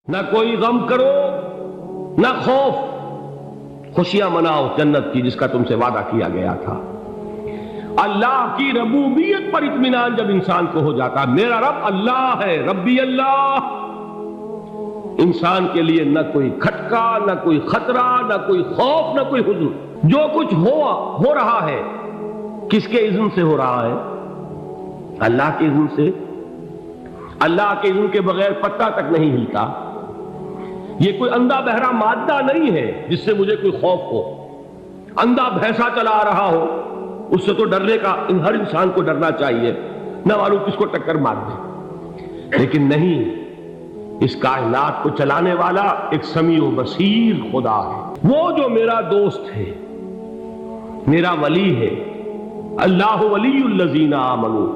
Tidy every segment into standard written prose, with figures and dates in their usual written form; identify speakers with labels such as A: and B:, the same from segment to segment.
A: نہ کوئی غم کرو نہ خوف، خوشیاں مناؤ جنت کی جس کا تم سے وعدہ کیا گیا تھا۔ اللہ کی ربوبیت پر اطمینان جب انسان کو ہو جاتا، میرا رب اللہ ہے، ربی اللہ، انسان کے لیے نہ کوئی کھٹکا، نہ کوئی خطرہ، نہ کوئی خوف، نہ کوئی حزن۔ جو کچھ ہو رہا ہے کس کے اذن سے ہو رہا ہے؟ اللہ کے اذن سے۔ اللہ کے اذن کے بغیر پتہ تک نہیں ہلتا۔ یہ کوئی اندھا بہرا مادہ نہیں ہے جس سے مجھے کوئی خوف ہو۔ اندھا بھینسا چلا آ رہا ہو اس سے تو ڈرنے کا ہر انسان کو ڈرنا چاہیے، نہ معلوم کس کو ٹکر مار دے، لیکن نہیں، اس کائنات کو چلانے والا ایک سمیع و بصیر خدا ہے۔ وہ جو میرا دوست ہے، میرا ولی ہے، اللہ ولی الذین آمنوا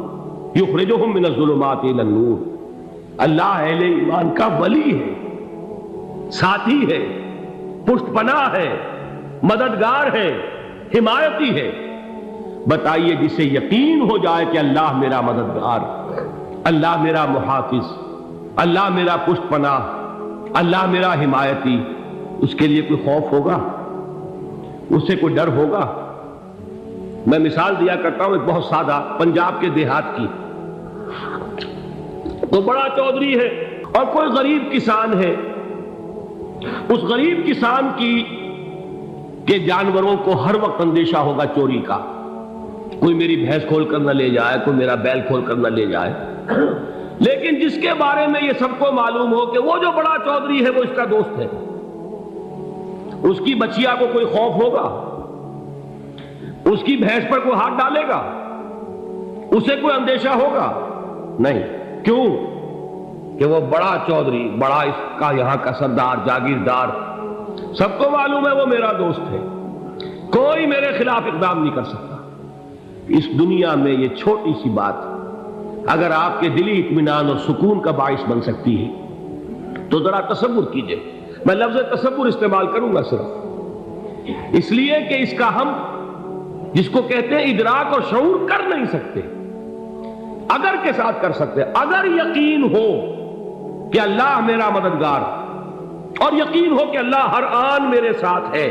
A: یخرجہم من الظلمات الی النور۔ اللہ اہل ایمان کا ولی ہے، ساتھی ہے، پشت پناہ ہے، مددگار ہے، حمایتی ہے۔ بتائیے جسے یقین ہو جائے کہ اللہ میرا مددگار، اللہ میرا محافظ، اللہ میرا پشت پناہ، اللہ میرا حمایتی، اس کے لیے کوئی خوف ہوگا؟ اس سے کوئی ڈر ہوگا؟ میں مثال دیا کرتا ہوں ایک بہت سادہ، پنجاب کے دیہات کی۔ تو بڑا چودھری ہے اور کوئی غریب کسان ہے۔ اس غریب کسان کے جانوروں کو ہر وقت اندیشہ ہوگا چوری کا، کوئی میری بھینس کھول کر نہ لے جائے، کوئی میرا بیل کھول کر نہ لے جائے۔ لیکن جس کے بارے میں یہ سب کو معلوم ہو کہ وہ جو بڑا چودھری ہے وہ اس کا دوست ہے، اس کی بچیا کو کوئی خوف ہوگا؟ اس کی بھینس پر کوئی ہاتھ ڈالے گا؟ اسے کوئی اندیشہ ہوگا؟ نہیں۔ کیوں؟ کہ وہ بڑا چودھری، بڑا اس کا یہاں کا سردار، جاگیردار، سب کو معلوم ہے وہ میرا دوست ہے، کوئی میرے خلاف اقدام نہیں کر سکتا۔ اس دنیا میں یہ چھوٹی سی بات اگر آپ کے دلی اطمینان اور سکون کا باعث بن سکتی ہے تو ذرا تصور کیجئے۔ میں لفظ تصور استعمال کروں گا صرف اس لیے کہ اس کا ہم جس کو کہتے ہیں ادراک اور شعور کر نہیں سکتے، اگر کے ساتھ کر سکتے۔ اگر یقین ہو کہ اللہ میرا مددگار اور یقین ہو کہ اللہ ہر آن میرے ساتھ ہے،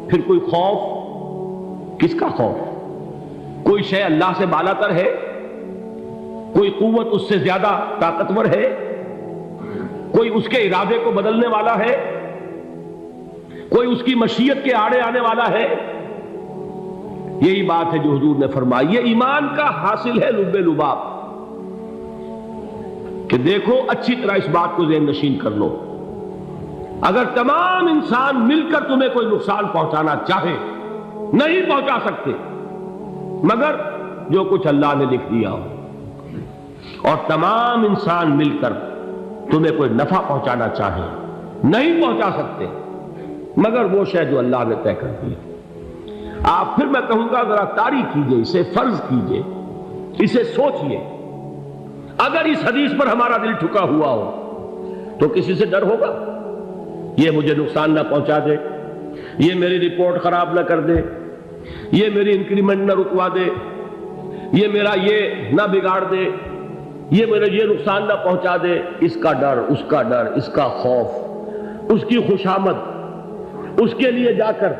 A: پھر کوئی خوف؟ کس کا خوف؟ کوئی شے اللہ سے بالاتر ہے؟ کوئی قوت اس سے زیادہ طاقتور ہے؟ کوئی اس کے ارادے کو بدلنے والا ہے؟ کوئی اس کی مشیت کے آڑے آنے والا ہے؟ یہی بات ہے جو حضور نے فرمائی۔ یہ ایمان کا حاصل ہے لب لباب، کہ دیکھو اچھی طرح اس بات کو ذہن نشین کر لو، اگر تمام انسان مل کر تمہیں کوئی نقصان پہنچانا چاہے نہیں پہنچا سکتے، مگر جو کچھ اللہ نے لکھ دیا ہو، اور تمام انسان مل کر تمہیں کوئی نفع پہنچانا چاہے نہیں پہنچا سکتے، مگر وہ شے جو اللہ نے طے کر دی۔ آپ پھر میں کہوں گا ذرا طاری کیجئے، اسے فرض کیجئے، اسے سوچئے۔ اگر اس حدیث پر ہمارا دل ٹھکا ہوا ہو تو کسی سے ڈر ہوگا؟ یہ مجھے نقصان نہ پہنچا دے، یہ میری رپورٹ خراب نہ کر دے، یہ میری انکریمنٹ نہ رکوا دے، یہ میرا یہ نہ بگاڑ دے، یہ میرا یہ نقصان نہ پہنچا دے۔ اس کا ڈر، اس کا ڈر، اس کا خوف، اس کی خوشامد، اس کے لیے جا کر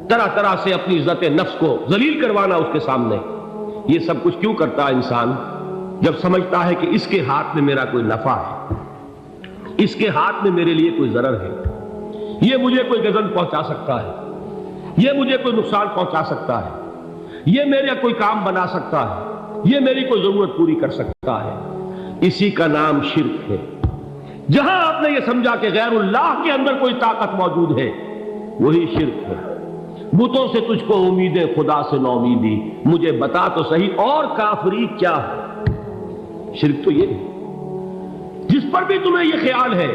A: طرح طرح سے اپنی عزت نفس کو ذلیل کروانا اس کے سامنے، یہ سب کچھ کیوں کرتا ہے انسان؟ جب سمجھتا ہے کہ اس کے ہاتھ میں میرا کوئی نفع ہے، اس کے ہاتھ میں میرے لیے کوئی ضرر ہے، یہ مجھے کوئی غضب پہنچا سکتا ہے، یہ مجھے کوئی نقصان پہنچا سکتا ہے، یہ میرا کوئی کام بنا سکتا ہے، یہ میری کوئی ضرورت پوری کر سکتا ہے، اسی کا نام شرک ہے۔ جہاں آپ نے یہ سمجھا کہ غیر اللہ کے اندر کوئی طاقت موجود ہے، وہی شرک ہے۔ بتوں سے تجھ کو امیدیں، خدا سے نو امیدی، مجھے بتا تو صحیح اور کافری کیا ہے؟ شرک تو یہ ہے۔ جس پر بھی تمہیں یہ خیال ہے،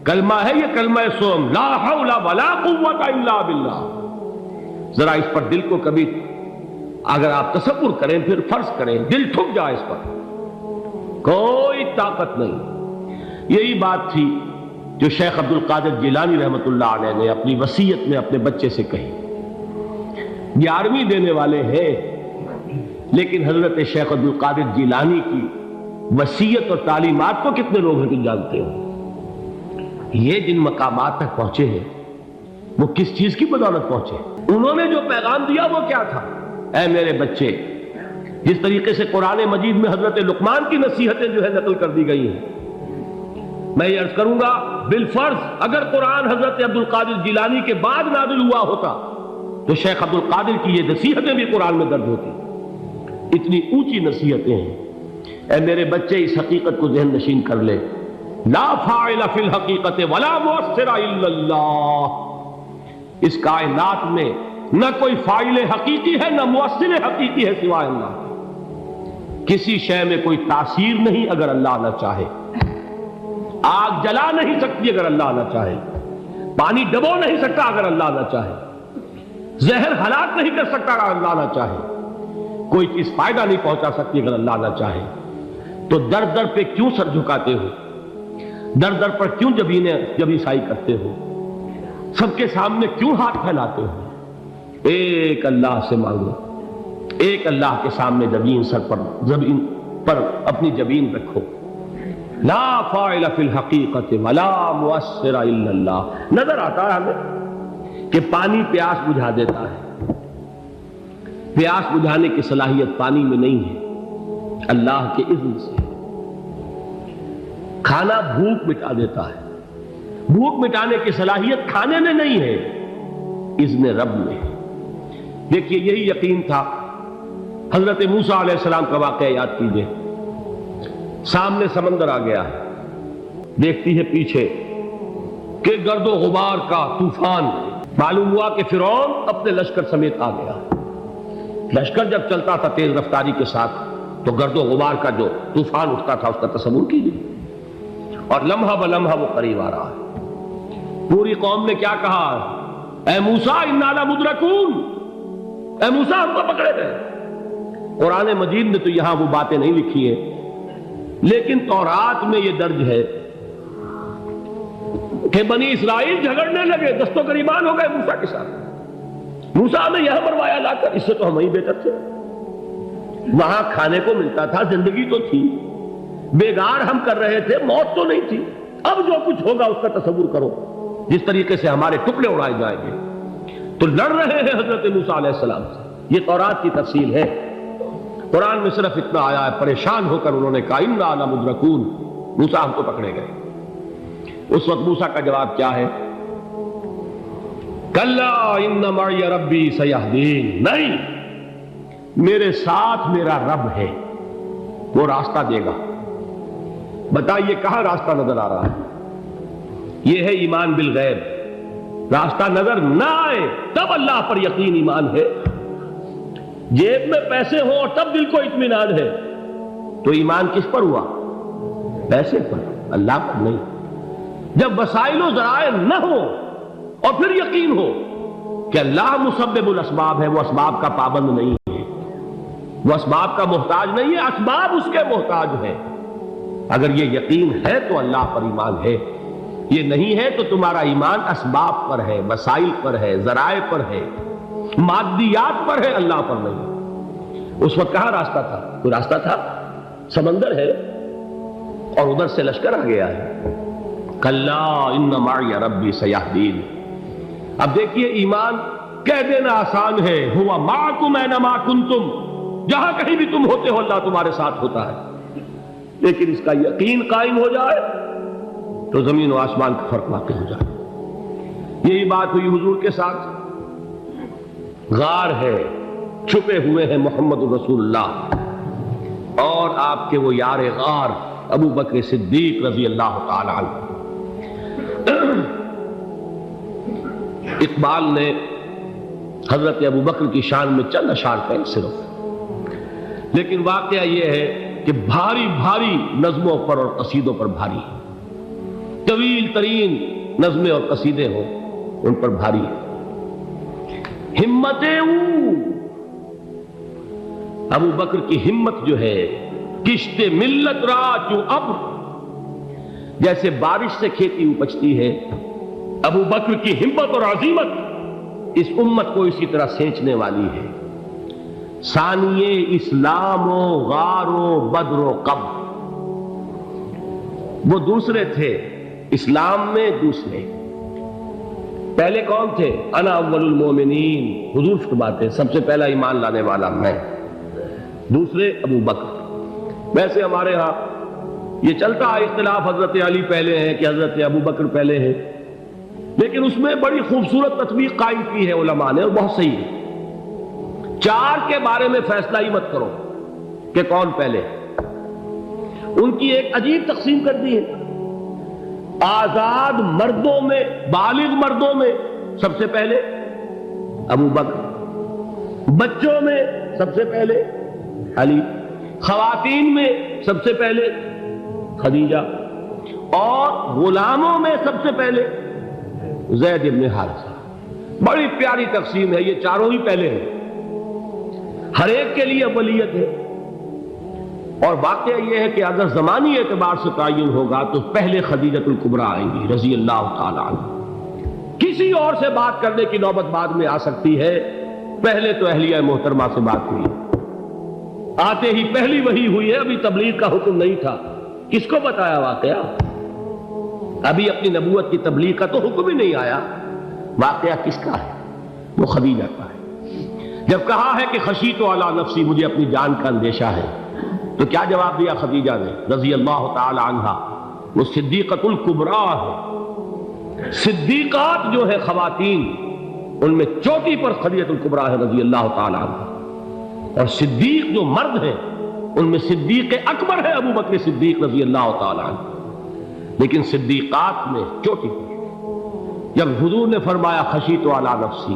A: کلمہ ہے یہ کلمہ سوم، لا حول ولا قوت الا باللہ، ذرا اس پر دل کو کبھی اگر آپ تصور کریں، پھر فرض کریں، دل ٹھک جائے اس پر، کوئی طاقت نہیں۔ یہی بات تھی جو شیخ عبد القادر جیلانی رحمۃ اللہ علیہ نے اپنی وصیت میں اپنے بچے سے کہی۔ 11ویں دینے والے ہیں، لیکن حضرت شیخ عبد القادر جیلانی کی وصیت اور تعلیمات کو کتنے لوگ ہیں تم جانتے ہو؟ یہ جن مقامات تک پہنچے ہیں وہ کس چیز کی بدولت پہنچے؟ انہوں نے جو پیغام دیا وہ کیا تھا؟ اے میرے بچے، جس طریقے سے قرآن مجید میں حضرت لقمان کی نصیحتیں جو ہے نقل کر دی گئی ہیں، میں یہ عرض کروں گا بالفرض اگر قرآن حضرت عبد القادر جیلانی کے بعد نازل ہوا ہوتا تو شیخ عبد القادر کی یہ نصیحتیں بھی قرآن میں درج ہوتی۔ اتنی اونچی نصیحتیں ہیں۔ اے میرے بچے، اس حقیقت کو ذہن نشین کر لے، لا فاعل فی الحقیقت ولا مؤثر الا اللہ۔ اس کائنات میں نہ کوئی فاعل حقیقی ہے نہ مؤثر حقیقی ہے سوائے اللہ۔ کسی شے میں کوئی تاثیر نہیں اگر اللہ نہ چاہے۔ آگ جلا نہیں سکتی اگر اللہ نہ چاہے، پانی ڈبو نہیں سکتا اگر اللہ نہ چاہے، زہر ہلاک نہیں کر سکتا اگر اللہ نہ چاہے، کوئی چیز فائدہ نہیں پہنچا سکتی اگر اللہ نہ چاہے۔ تو در در پہ کیوں سر جھکاتے ہو؟ در در پر کیوں جبیں سائی کرتے ہو؟ سب کے سامنے کیوں ہاتھ پھیلاتے ہو؟ ایک اللہ سے مانگو، ایک اللہ کے سامنے زمین پر اپنی جبین رکھو۔ لا فاعل فی الحقیقت ولا مؤثر الا اللہ۔ نظر آتا ہے ہمیں کہ پانی پیاس بجھا دیتا ہے، پیاس بجھانے کی صلاحیت پانی میں نہیں ہے، اللہ کے اذن سے۔ کھانا بھوک مٹا دیتا ہے، بھوک مٹانے کی صلاحیت کھانے میں نہیں ہے، اذن رب میں ہے۔ دیکھیے یہی یقین تھا حضرت موسیٰ علیہ السلام کا واقعہ یاد کیجئے۔ سامنے سمندر آ گیا ہے، دیکھتی ہے پیچھے کہ گرد و غبار کا طوفان۔ معلوم ہوا کہ فرعون اپنے لشکر سمیت آ گیا۔ لشکر جب چلتا تھا تیز رفتاری کے ساتھ تو گرد و غبار کا جو طوفان اٹھتا تھا اس کا تصور کیجیے، اور لمحہ بلمحہ وہ قریب آ رہا ہے۔ پوری قوم نے کیا کہا؟ اے موسیٰ انا لمدرکون، اے موسیٰ ہم کو پکڑے گئے۔ قرآن مجید میں تو یہاں وہ باتیں نہیں لکھی ہیں، لیکن تورات میں یہ درج ہے کہ بنی اسرائیل جھگڑنے لگے، دست و گریبان ہو گئے موسیٰ کے ساتھ۔ موسیٰ نے یہاں مروایا لا کر، اس سے تو ہم ہی بہتر تھے، وہاں کھانے کو ملتا تھا، زندگی تو تھی، بیگار ہم کر رہے تھے، موت تو نہیں تھی۔ اب جو کچھ ہوگا اس کا تصور کرو، جس طریقے سے ہمارے ٹکڑے اڑائے جائیں گے۔ تو لڑ رہے ہیں حضرت موسیٰ علیہ السلام سے۔ یہ تورات کی تفصیل ہے، قرآن میں صرف اتنا آیا ہے، پریشان ہو کر انہوں نے کہا انا لمدرکون، موسیٰ ہم تو پکڑے گئے۔ اس وقت موسیٰ کا جواب کیا ہے؟ کلا ان معی ربی سیہدین، نہیں، میرے ساتھ میرا رب ہے، وہ راستہ دے گا۔ بتائیے کہاں راستہ نظر آ رہا ہے؟ یہ ہے ایمان بالغیب۔ راستہ نظر نہ آئے تب اللہ پر یقین ایمان ہے۔ جیب میں پیسے ہوں اور تب دل کو اطمینان ہے تو ایمان کس پر ہوا؟ پیسے پر، اللہ پر نہیں۔ جب وسائل و ذرائع نہ ہو اور پھر یقین ہو کہ اللہ مسبب الاسباب ہے، وہ اسباب کا پابند نہیں ہے، وہ اسباب کا محتاج نہیں ہے، اسباب اس کے محتاج ہے۔ اگر یہ یقین ہے تو اللہ پر ایمان ہے، یہ نہیں ہے تو تمہارا ایمان اسباب پر ہے، وسائل پر ہے، ذرائع پر ہے، مادیات پر ہے، اللہ پر نہیں۔ اس وقت کہاں راستہ تھا؟ کوئی راستہ تھا؟ سمندر ہے اور ادھر سے لشکر آ گیا ہے۔ کلا ان معی ربی سیہدین۔ اب دیکھیے ایمان کہہ دینا آسان ہے، ہوا معکم اینما کنتم، جہاں کہیں بھی تم ہوتے ہو اللہ تمہارے ساتھ ہوتا ہے، لیکن اس کا یقین قائم ہو جائے تو زمین و آسمان کا فرق واقع ہو جائے۔ یہی بات ہوئی حضور کے ساتھ۔ غار ہے، چھپے ہوئے ہیں محمد رسول اللہ اور آپ کے وہ یار غار ابو بکر صدیق رضی اللہ تعالی عنہ۔ اقبال نے حضرت ابو بکر کی شان میں چند اشعار کہیں صرف، لیکن واقعہ یہ ہے کہ بھاری بھاری نظموں پر اور قصیدوں پر بھاری، طویل ترین نظمیں اور قصیدے ہوں ان پر بھاری ہے۔ ہمتیں ابو بکر کی ہمت جو ہے، کشت ملت را چوں ابر، جیسے بارش سے کھیتی اپجتی ہے، ابو بکر کی ہمت اور عزیمت اس امت کو اسی طرح سینچنے والی ہے۔ ثانیے اسلام و غار و بدر و قبر، وہ دوسرے تھے اسلام میں دوسرے. پہلے کون تھے؟ انا اول المومنین، حضور فرماتے ہیں سب سے پہلا ایمان لانے والا میں. دوسرے ابو بکر. ویسے ہمارے ہاں یہ چلتا ہے اختلاف، حضرت علی پہلے ہیں کہ حضرت ابو بکر پہلے ہیں، لیکن اس میں بڑی خوبصورت تطبیق قائم کی ہے علماء نے، اور بہت صحیح ہے. 4 کے بارے میں فیصلہ ہی مت کرو کہ کون پہلے. ان کی ایک عجیب تقسیم کر دی ہے. آزاد مردوں میں، بالغ مردوں میں سب سے پہلے ابو بکر، بچوں میں سب سے پہلے علی، خواتین میں سب سے پہلے خدیجہ، اور غلاموں میں سب سے پہلے زید بن حارثہ. بڑی پیاری تقسیم ہے، یہ چاروں ہی پہلے ہیں، ہر ایک کے لیے اولیت ہے. اور واقعہ یہ ہے کہ اگر زمانی اعتبار سے تعین ہوگا تو پہلے خدیجۃ الکبریٰ آئیں گی رضی اللہ تعالی عنہ. کسی اور سے بات کرنے کی نوبت بعد میں آ سکتی ہے، پہلے تو اہلیہ محترمہ سے بات ہوئی. آتے ہی پہلی وحی ہوئی ہے، ابھی تبلیغ کا حکم نہیں تھا. کس کو بتایا واقعہ؟ ابھی اپنی نبوت کی تبلیغ کا تو حکم ہی نہیں آیا. واقعہ کس کا ہے؟ وہ خدیجہ کا ہے. جب کہا ہے کہ خشیت علی نفسی، مجھے اپنی جان کا اندیشہ ہے، تو کیا جواب دیا خدیجہ نے رضی اللہ تعالی عنہا؟ وہ صدیقۃ الکبریٰ ہے. صدیقات جو ہے خواتین، ان میں چوٹی پر خدیجۃ الکبریٰ ہے رضی اللہ تعالی عنہا. اور صدیق جو مرد ہیں ان میں صدیق اکبر ہے ابو بکر صدیق رضی اللہ تعالی عنہ. لیکن صدیقات میں چوٹی پر. جب حضور نے فرمایا خشیت علی نفسی،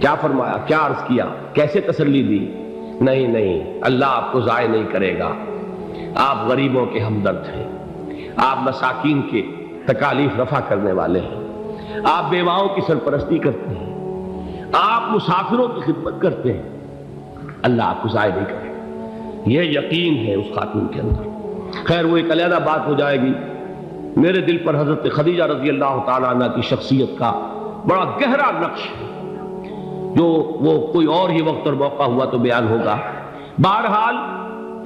A: کیا فرمایا؟ کیا عرض کیا؟ کیسے تسلی دی؟ نہیں، اللہ آپ کو ضائع نہیں کرے گا. آپ غریبوں کے ہمدرد ہیں، آپ مساکین کے تکالیف رفع کرنے والے ہیں، آپ بیواؤں کی سرپرستی کرتے ہیں، آپ مسافروں کی خدمت کرتے ہیں. اللہ آپ کو ضائع نہیں کرے گا. یہ یقین ہے اس خاتون کے اندر. خیر وہ ایک علیحدہ بات ہو جائے گی. میرے دل پر حضرت خدیجہ رضی اللہ تعالیٰ عنہ کی شخصیت کا بڑا گہرا نقش ہے، جو وہ کوئی اور ہی وقت اور موقع ہوا تو بیان ہوگا. بہرحال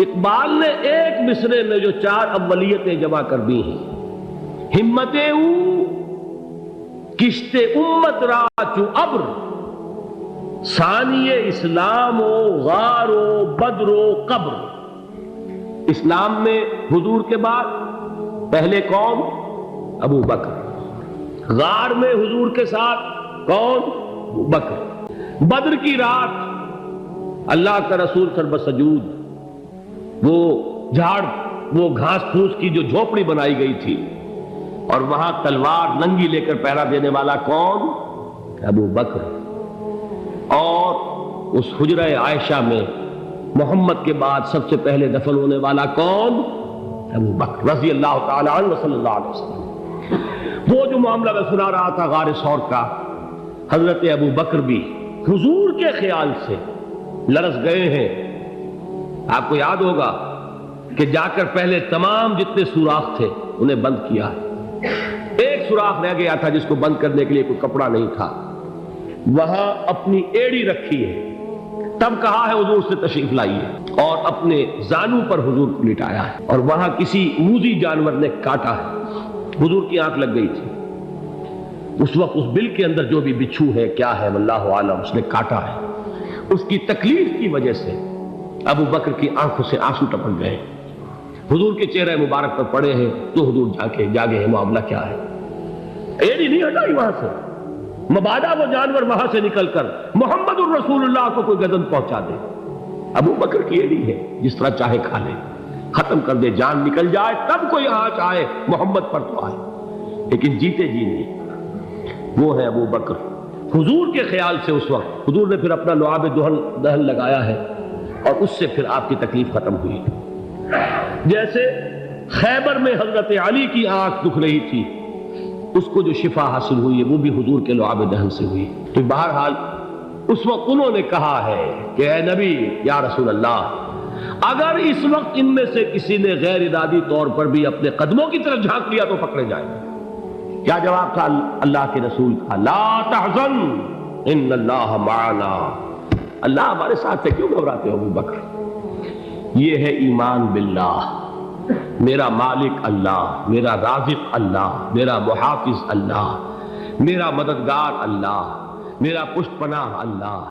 A: اقبال نے ایک مصرے میں جو 4 اولیتیں جمع کر دی ہیں، ہمت او کشت امت را چو ابر، ثانی اسلام و غار و بدر و قبر. اسلام میں حضور کے بعد پہلے کون؟ ابو بکر. غار میں حضور کے ساتھ کون؟ ابو بکر. بدر کی رات اللہ کا رسول سر بسجود، وہ جھاڑ، وہ گھاس پھوس کی جو جھوپڑی بنائی گئی تھی، اور وہاں تلوار ننگی لے کر پہرا دینے والا کون؟ ابو بکر. اور اس حجرہ عائشہ میں محمد کے بعد سب سے پہلے دفن ہونے والا کون؟ ابو بکر رضی اللہ تعالی عنہ صلی اللہ علیہ وسلم. وہ جو معاملہ میں سنا رہا تھا غار ثور کا، حضرت ابو بکر بھی حضور کے خیال سے لرز گئے ہیں. آپ کو یاد ہوگا کہ جا کر پہلے تمام جتنے سوراخ تھے انہیں بند کیا. ایک سوراخ رہ گیا تھا جس کو بند کرنے کے لیے کوئی کپڑا نہیں تھا. وہاں اپنی ایڑی رکھی ہے، تب کہا ہے حضور سے تشریف لائیے، اور اپنے زانو پر حضور کو لٹایا ہے. اور وہاں کسی موذی جانور نے کاٹا ہے، حضور کی آنکھ لگ گئی تھی. اس وقت اس بل کے اندر جو بھی بچھو ہے کیا ہے واللہ عالم، اس نے کاٹا ہے. اس کی تکلیف کی وجہ سے ابو بکر کی آنکھوں سے آنسو ٹپک گئے. حضور کے چہرے مبارک پر پڑے ہیں تو حضور جاگے ہیں، معاملہ کیا ہے؟ ایڑی نہیں ہٹائی وہاں سے، مبادا وہ جانور وہاں سے نکل کر محمد الرسول اللہ کو کوئی گزن پہنچا دے. ابو بکر کی ایڑی ہے، جس طرح چاہے کھا لے، ختم کر دے، جان نکل جائے تب کوئی آنچ آئے محمد پر تو آئے، لیکن جیتے جی نہیں. وہ ہے ابو بکر. حضور کے خیال سے اس وقت حضور نے پھر اپنا لعاب دہن لگایا ہے، اور اس سے پھر آپ کی تکلیف ختم ہوئی. جیسے خیبر میں حضرت علی کی آنکھ دکھ رہی تھی، اس کو جو شفا حاصل ہوئی ہے وہ بھی حضور کے لعاب دہن سے ہوئی. تو بہرحال اس وقت انہوں نے کہا ہے کہ اے نبی یا رسول اللہ، اگر اس وقت ان میں سے کسی نے غیر ارادی طور پر بھی اپنے قدموں کی طرف جھانک لیا تو پکڑے جائیں. کیا جواب تھا اللہ کے رسول کا؟ لا تحزن ان اللہ معنا. اللہ ہمارے ساتھ ہے، کیوں گھبراتے ہو ابو بکر؟ یہ ہے ایمان باللہ. میرا مالک اللہ، میرا رازق اللہ، میرا محافظ اللہ، میرا مددگار اللہ، میرا پشت پناہ اللہ۔